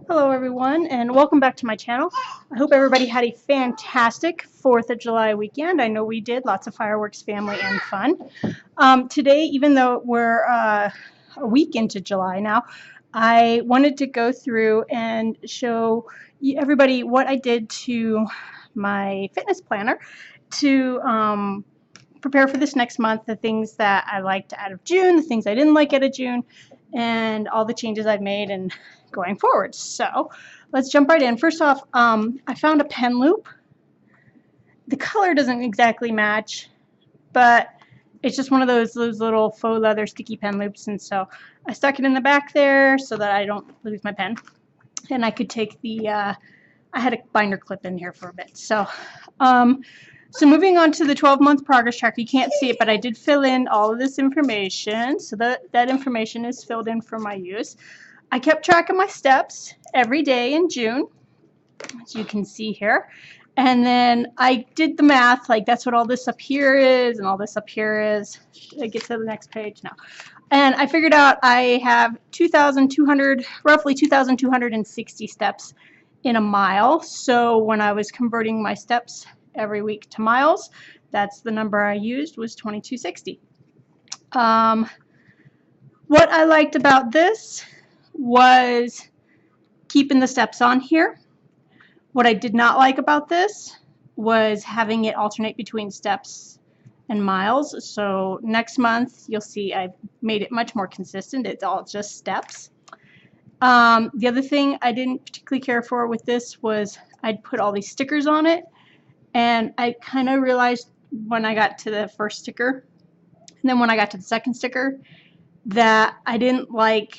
Hello everyone and welcome back to my channel. I hope everybody had a fantastic 4th of July weekend. I know we did. Lots of fireworks, family, and fun. Today, even though we're a week into July now, I wanted to go through and show everybody what I did to my fitness planner to prepare for this next month, the things that I liked out of June, the things I didn't like out of June, and all the changes I've made and going forward. So let's jump right in. First off, I found a pen loop. The color doesn't exactly match, but it's just one of those little faux leather sticky pen loops, and so I stuck it in the back there so that I don't lose my pen. And I could take the, I had a binder clip in here for a bit. So moving on to the 12-month progress tracker, you can't see it, but I did fill in all of this information. So that information is filled in for my use. I kept track of my steps every day in June, as you can see here. And then I did the math, like that's what all this up here is and all this up here is. Should I get to the next page now? And I figured out I have 2,200, roughly 2,260 steps in a mile. So when I was converting my steps every week to miles, that's the number I used, was 2260. What I liked about this was keeping the steps on here. What I did not like about this was having it alternate between steps and miles. So next month you'll see I've made it much more consistent. It's all just steps. The other thing I didn't particularly care for with this was I'd put all these stickers on it, and I kind of realized when I got to the first sticker and then when I got to the second sticker that I didn't like,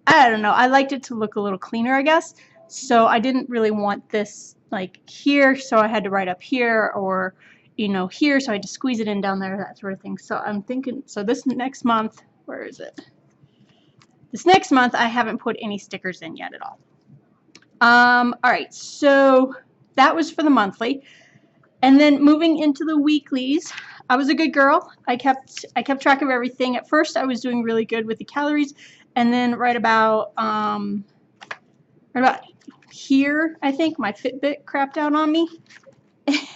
I don't know, I liked it to look a little cleaner, I guess. So I didn't really want this like here, so I had to write up here, or here, so I had to squeeze it in down there, that sort of thing. So I'm thinking, so this next month, where is it? This next month I haven't put any stickers in yet at all. Alright, so that was for the monthly. And then moving into the weeklies, I was a good girl. I kept track of everything. At first I was doing really good with the calories, and then right about here, I think my Fitbit crapped out on me.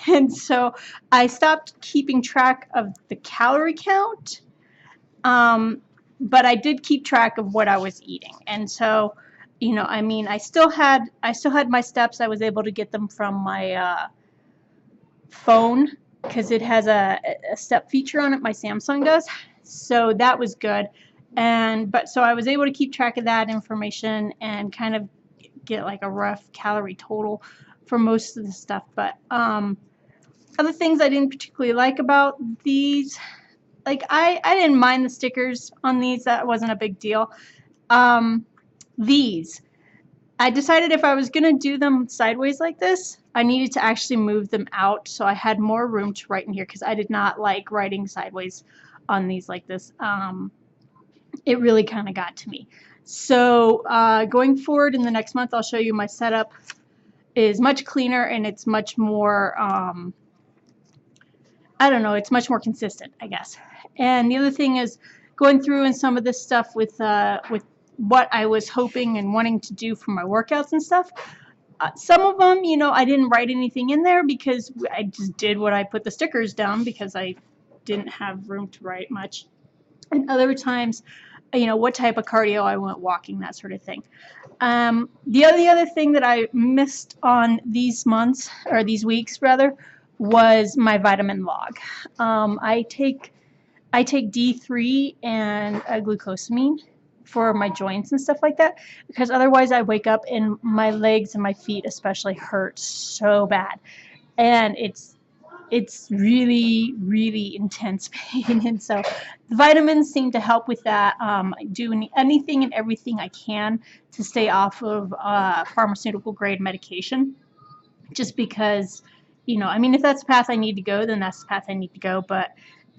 And so I stopped keeping track of the calorie count, but I did keep track of what I was eating. And so, I mean, I still had my steps. I was able to get them from my phone because it has a step feature on it. My Samsung does, so that was good. So I was able to keep track of that information and kind of get like a rough calorie total for most of the stuff. But other things I didn't particularly like about these, like I didn't mind the stickers on these. That wasn't a big deal. These, I decided if I was gonna do them sideways like this, I needed to actually move them out so I had more room to write in here, because I did not like writing sideways on these like this. It really kind of got to me. So going forward in the next month, I'll show you my setup is much cleaner, and it's much more, I don't know, it's much more consistent, I guess. And the other thing is going through and some of this stuff with what I was hoping and wanting to do for my workouts and stuff. Some of them, I didn't write anything in there because I just did what I put the stickers down, because I didn't have room to write much. And other times, what type of cardio I went walking, that sort of thing. The other thing that I missed on these months, or these weeks rather, was my vitamin log. I take D3 and a glucosamine for my joints and stuff like that, because otherwise I wake up and my legs and my feet especially hurt so bad, and it's really, really intense pain. And so the vitamins seem to help with that. I do anything and everything I can to stay off of pharmaceutical grade medication, just because, I mean, if that's the path I need to go, then that's the path I need to go, but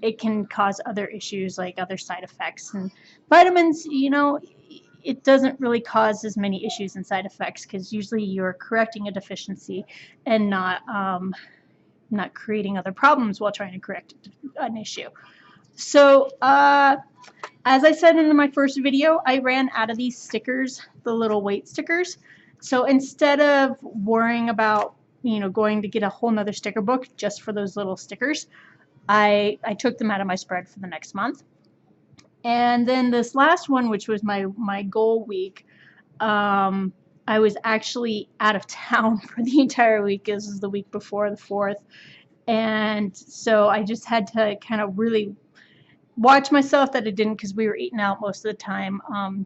it can cause other issues, like other side effects. And vitamins, it doesn't really cause as many issues and side effects, because usually you're correcting a deficiency and not creating other problems while trying to correct an issue. So As I said in my first video, I ran out of these stickers, the little weight stickers. So instead of worrying about, going to get a whole nother sticker book just for those little stickers, I took them out of my spread for the next month. And then this last one, which was my goal week, I was actually out of town for the entire week. This is the week before the 4th. And so I just had to kind of really watch myself that I didn't, because we were eating out most of the time,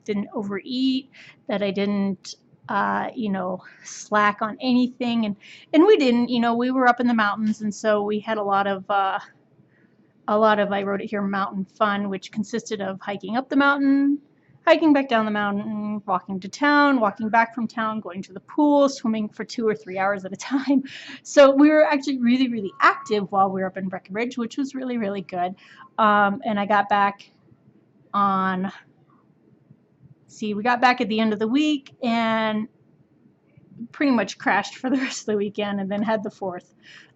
didn't overeat, that I didn't, slack on anything. And we didn't, we were up in the mountains. And so we had a lot of, I wrote it here, mountain fun, which consisted of hiking up the mountain, hiking back down the mountain, walking to town, walking back from town, going to the pool, swimming for 2 or 3 hours at a time. So we were actually really, really active while we were up in Breckenridge, which was really, really good. And I got back we got back at the end of the week and pretty much crashed for the rest of the weekend, and then had the 4th.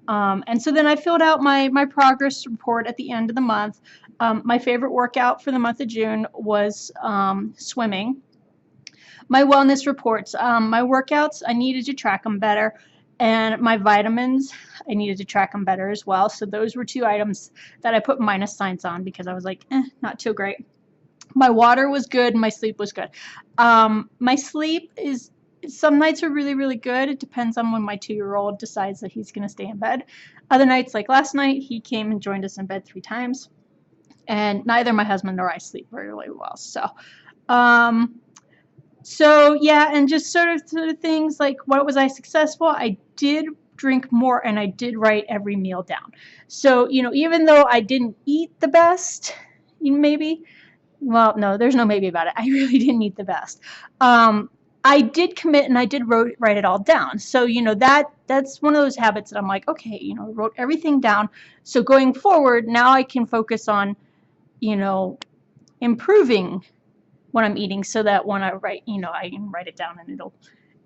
And so then I filled out my progress report at the end of the month. My favorite workout for the month of June was swimming. My wellness reports, my workouts, I needed to track them better. And my vitamins, I needed to track them better as well. So those were 2 items that I put minus signs on because I was like, not too great. My water was good. My sleep was good. My sleep is, some nights are really, really good. It depends on when my 2-year-old decides that he's going to stay in bed. Other nights, like last night, he came and joined us in bed 3 times. And neither my husband nor I sleep very, really well. So yeah, and just sort of things like, what was I successful? I did drink more, and I did write every meal down. So, even though I didn't eat the best, maybe, well, no, there's no maybe about it. I really didn't eat the best. I did commit, and I did write it all down. So, that's one of those habits that I'm like, okay, I wrote everything down. So going forward, now I can focus on, improving what I'm eating, so that when I write, I can write it down and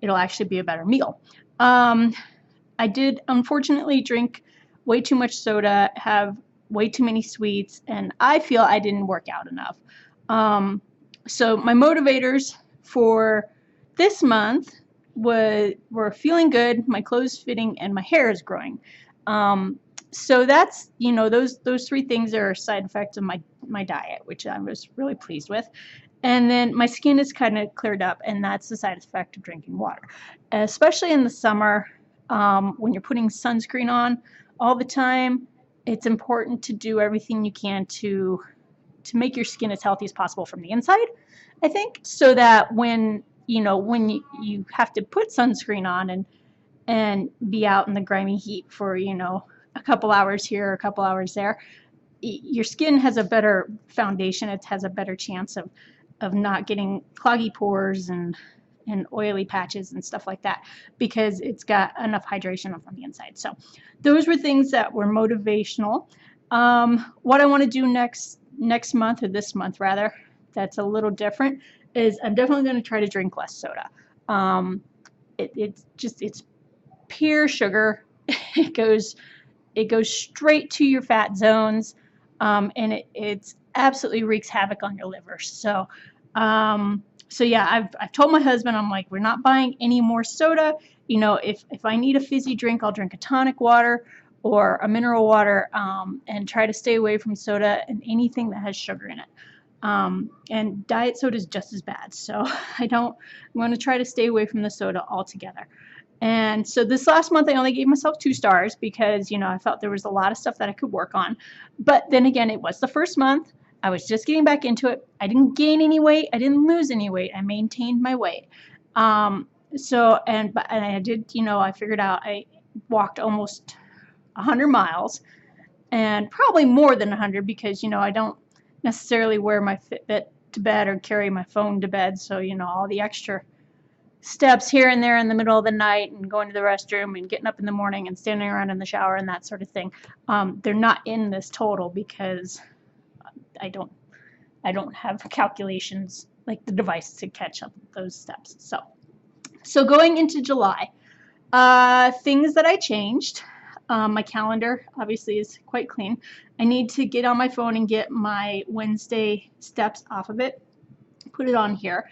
it'll actually be a better meal. I did unfortunately drink way too much soda, have way too many sweets, and I feel I didn't work out enough. So my motivators for this month were feeling good, my clothes fitting, and my hair is growing. So that's, those 3 things are a side effect of my diet, which I was really pleased with. And then my skin is kind of cleared up, and that's the side effect of drinking water. Especially in the summer, when you're putting sunscreen on all the time, it's important to do everything you can to make your skin as healthy as possible from the inside, I think, so that when you have to put sunscreen on and be out in the grimy heat for, a couple hours here, a couple hours there, your skin has a better foundation. It has a better chance of not getting cloggy pores and oily patches and stuff like that, because it's got enough hydration from the inside. So those were things that were motivational. What I want to do next month, or this month rather, that's a little different, is I'm definitely going to try to drink less soda. It's pure sugar. It goes straight to your fat zones, and it's absolutely wreaks havoc on your liver. So yeah, I've told my husband, I'm like, we're not buying any more soda. If I need a fizzy drink, I'll drink a tonic water or a mineral water, and try to stay away from soda and anything that has sugar in it. And diet soda is just as bad. So I'm going to try to stay away from the soda altogether. And so this last month, I only gave myself 2 stars because, I felt there was a lot of stuff that I could work on. But then again, it was the first month. I was just getting back into it. I didn't gain any weight. I didn't lose any weight. I maintained my weight. And I did, I figured out I walked almost 100 miles, and probably more than 100 because, I don't necessarily wear my Fitbit to bed or carry my phone to bed. So, all the extra steps here and there in the middle of the night and going to the restroom and getting up in the morning and standing around in the shower and that sort of thing, they're not in this total because I don't have calculations like the device to catch up with those steps. So going into July, things that I changed. My calendar obviously is quite clean. I need to get on my phone and get my Wednesday steps off of it, put it on here.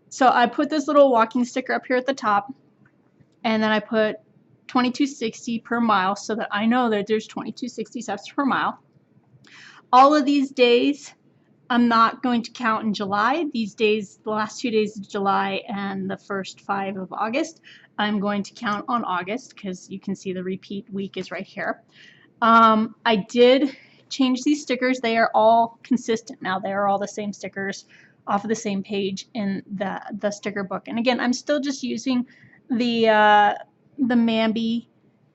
So I put this little walking sticker up here at the top, and then I put 2260 per mile so that I know that there's 2260 steps per mile. All of these days I'm not going to count in July. These days, the last 2 days of July and the first 5 of August, I'm going to count on August because you can see the repeat week is right here. I did change these stickers. They are all consistent now. They are all the same stickers off of the same page in the sticker book. And again, I'm still just using the MaMBI,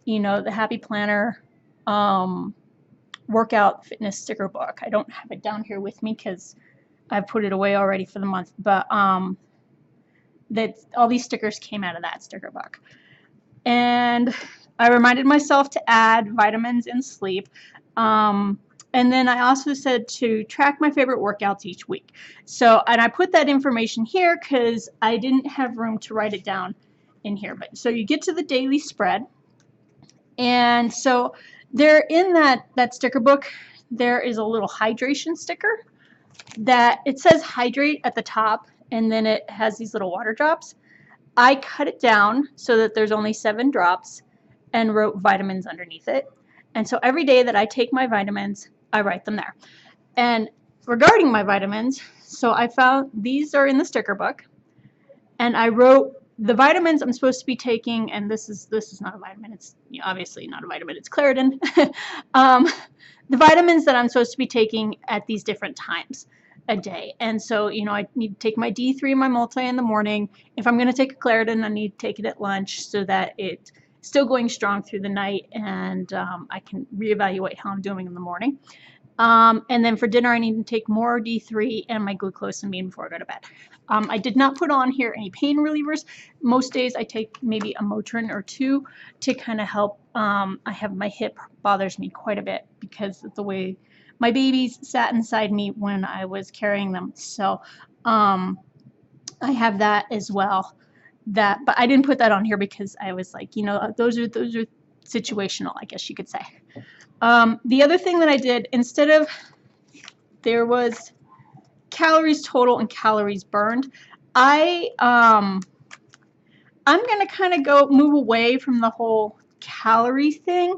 you know, the Happy Planner workout fitness sticker book. I don't have it down here with me because I've put it away already for the month, but that all these stickers came out of that sticker book. And I reminded myself to add vitamins and sleep. And then I also said to track my favorite workouts each week. So, and I put that information here because I didn't have room to write it down in here. But so you get to the daily spread, and so there in that sticker book, there is a little hydration sticker that it says hydrate at the top, and then it has these little water drops. I cut it down so that there's only 7 drops and wrote vitamins underneath it. And so every day that I take my vitamins, I write them there. And regarding my vitamins, so I found these are in the sticker book, and I wrote the vitamins I'm supposed to be taking, and this is not a vitamin. It's obviously not a vitamin. It's Claritin. The vitamins that I'm supposed to be taking at these different times a day. And so, you know, I need to take my D3 and my multi in the morning. If I'm going to take a Claritin, I need to take it at lunch so that it's still going strong through the night, and I can reevaluate how I'm doing in the morning. And then for dinner, I need to take more D3 and my glucosamine before I go to bed. I did not put on here any pain relievers. Most days I take maybe a Motrin or 2 to kind of help. I have my hip bothers me quite a bit because of the way my babies sat inside me when I was carrying them. So I have that as well. But I didn't put that on here because I was like, you know, those are situational, I guess you could say. The other thing that I did, instead of, there was calories total and calories burned, I'm going to kind of move away from the whole calorie thing.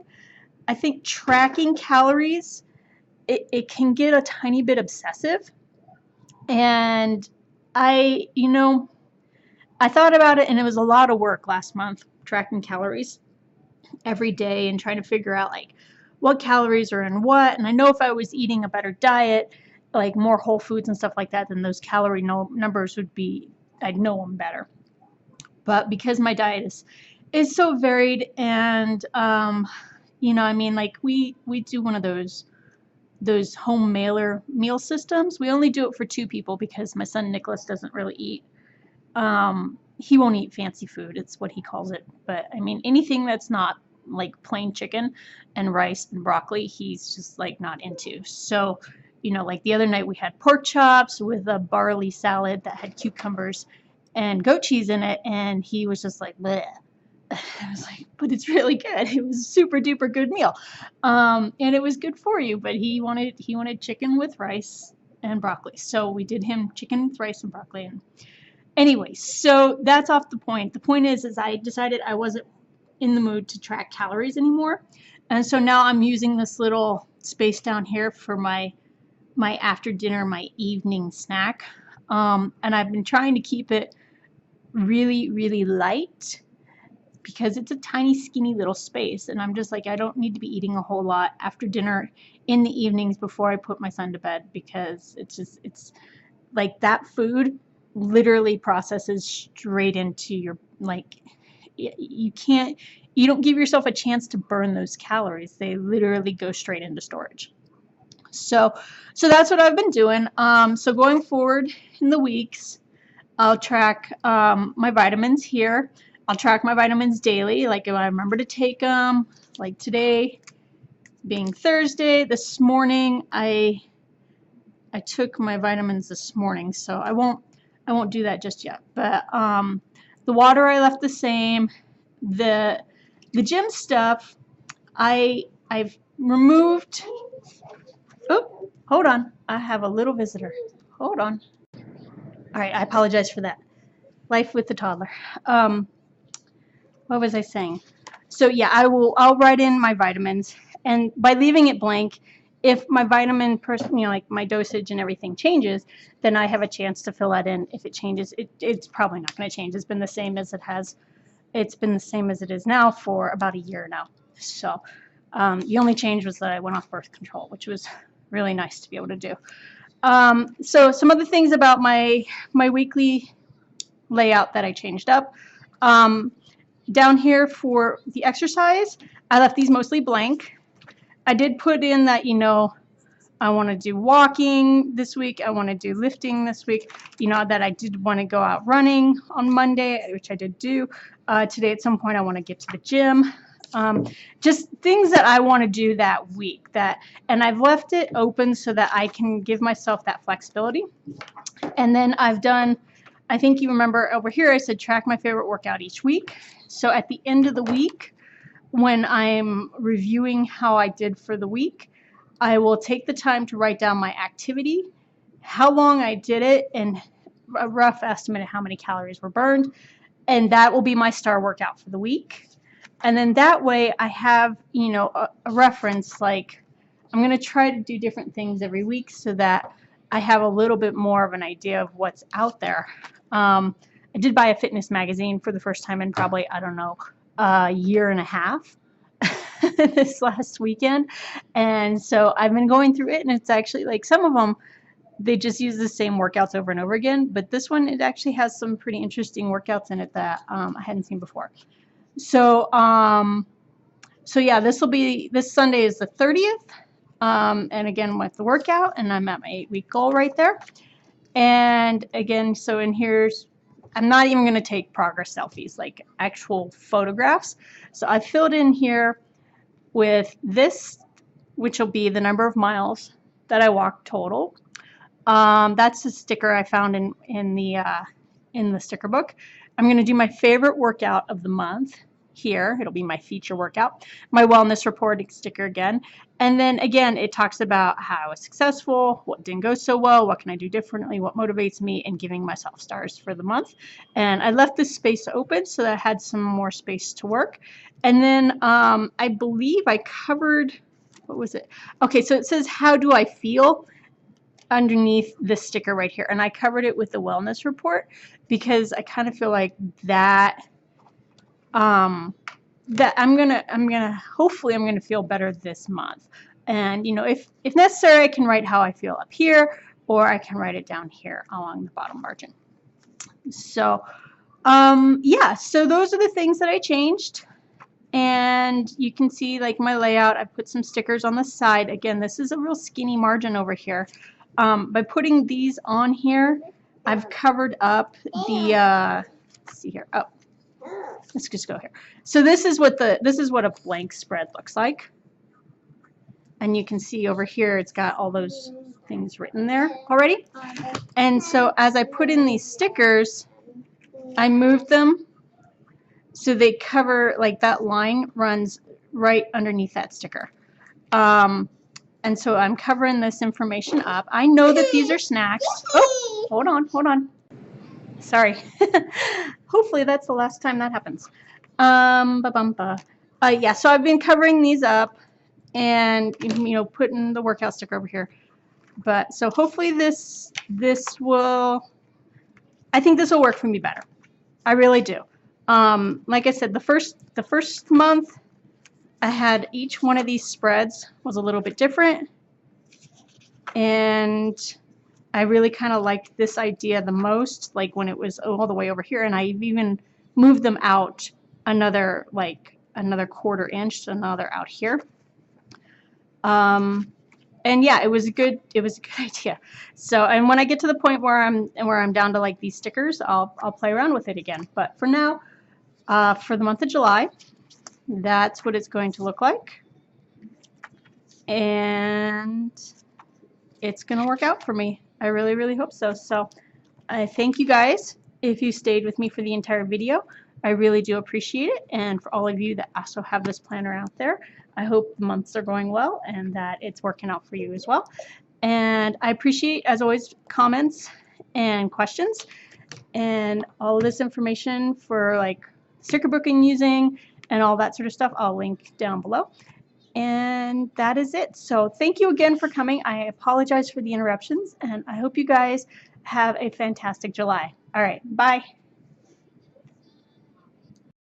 I think tracking calories, it can get a tiny bit obsessive. And I thought about it, and it was a lot of work last month tracking calories every day and trying to figure out like what calories are in what. And I know if I was eating a better diet, like more whole foods and stuff like that, then those calorie numbers would be, I'd know them better. But because my diet is so varied, and you know, I mean, like we do one of those home mailer meal systems. We only do it for 2 people because my son Nicholas doesn't really eat. He won't eat fancy food. It's what he calls it. But I mean, anything that's not like plain chicken and rice and broccoli, he's just like not into. So, you know, like the other night we had pork chops with a barley salad that had cucumbers and goat cheese in it, and he was just like, bleh. I was like, but it's really good. It was a super duper good meal. And it was good for you, but he wanted chicken with rice and broccoli. So we did him chicken with rice and broccoli. And anyway, so that's off the point. The point is I decided I wasn't in the mood to track calories anymore. And so now I'm using this little space down here for my after dinner, my evening snack. And I've been trying to keep it really, really light because it's a tiny, skinny little space. And I'm just like, I don't need to be eating a whole lot after dinner in the evenings before I put my son to bed, because it's like that food literally processes straight into your, like, you don't give yourself a chance to burn those calories. They literally go straight into storage. So that's what I've been doing. So going forward in the weeks, I'll track my vitamins here. I'll track my vitamins daily, like if I remember to take them. Like today being Thursday, this morning I took my vitamins this morning, so I won't do that just yet. But the water I left the same. The The gym stuff, I've removed. Oh, hold on. I have a little visitor. Hold on. All right, I apologize for that. Life with the toddler. What was I saying? So yeah, I'll write in my vitamins, and by leaving it blank, if my vitamin like my dosage and everything changes, then I have a chance to fill that in. If it changes, it's probably not going to change. It's been the same as it has. It's been the same as it is now for about a year now. So the only change was that I went off birth control, which was really nice to be able to do. So some other things about my weekly layout that I changed up. Down here for the exercise, I left these mostly blank. I did put in that, I want to do walking this week. I want to do lifting this week. That I did want to go out running on Monday, which I did do. Today at some point I want to get to the gym. Just things that I want to do that week. And I've left it open so that I can give myself that flexibility. And then I've done, I think you remember over here I said track my favorite workout each week. So at the end of the week, when I'm reviewing how I did for the week, I will take the time to write down my activity, how long I did it, and a rough estimate of how many calories were burned. And that will be my star workout for the week. And then that way I have, a reference, like I'm going to try to do different things every week so that I have a little bit more of an idea of what's out there. I did buy a fitness magazine for the first time in probably, I don't know, a year and a half this last weekend. And so I've been going through it, and it's actually like some of them, they just use the same workouts over and over again. But this one, it actually has some pretty interesting workouts in it that I hadn't seen before. So, so yeah, this Sunday is the 30th. And again, with the workout, and I'm at my 8-week goal right there. And again, so in here's, I'm not even going to take progress selfies, like actual photographs. So I filled in here with this, which will be the number of miles that I walked total. That's a sticker I found in the sticker book. I'm going to do my favorite workout of the month here. It'll be my feature workout. My wellness report sticker again. And then again, it talks about how I was successful, what didn't go so well, what can I do differently, what motivates me, and giving myself stars for the month. And I left this space open so that I had some more space to work. And then I believe I covered, what was it? Okay, so it says, how do I feel? Underneath this sticker right here, and I covered it with the wellness report because I kind of feel like that that hopefully I'm gonna feel better this month. And if necessary, I can write how I feel up here, or I can write it down here along the bottom margin. So yeah, so those are the things that I changed. And you can see like my layout, I put some stickers on the side. Again, this is a real skinny margin over here. By putting these on here, I've covered up the, let's see here. Oh, let's just go here. So this is what a blank spread looks like. And you can see over here, it's got all those things written there already. And so as I put in these stickers, I moved them so they cover, like that line runs right underneath that sticker. And so I'm covering this information up. I know that these are snacks. Oh, hold on. Sorry. Hopefully that's the last time that happens. Yeah, so I've been covering these up and, putting the workout sticker over here. But so hopefully this will, I think this will work for me better. I really do. Like I said, the first month, I had each one of these spreads was a little bit different, and I really kind of liked this idea the most, like when it was all the way over here, and I've even moved them out another quarter inch, another out here. And yeah, it was a good idea. So, and when I get to the point where I'm down to like these stickers, I'll play around with it again. But for now, for the month of July, that's what it's going to look like, and it's going to work out for me. I really, really hope so. So I thank you guys if you stayed with me for the entire video. I really do appreciate it. And for all of you that also have this planner out there, I hope the months are going well and that it's working out for you as well. And I appreciate, as always, comments and questions, and all of this information for like sticker book I'm using and all that sort of stuff I'll link down below. And that is it. So thank you again for coming. I apologize for the interruptions, and I hope you guys have a fantastic July. All right, bye.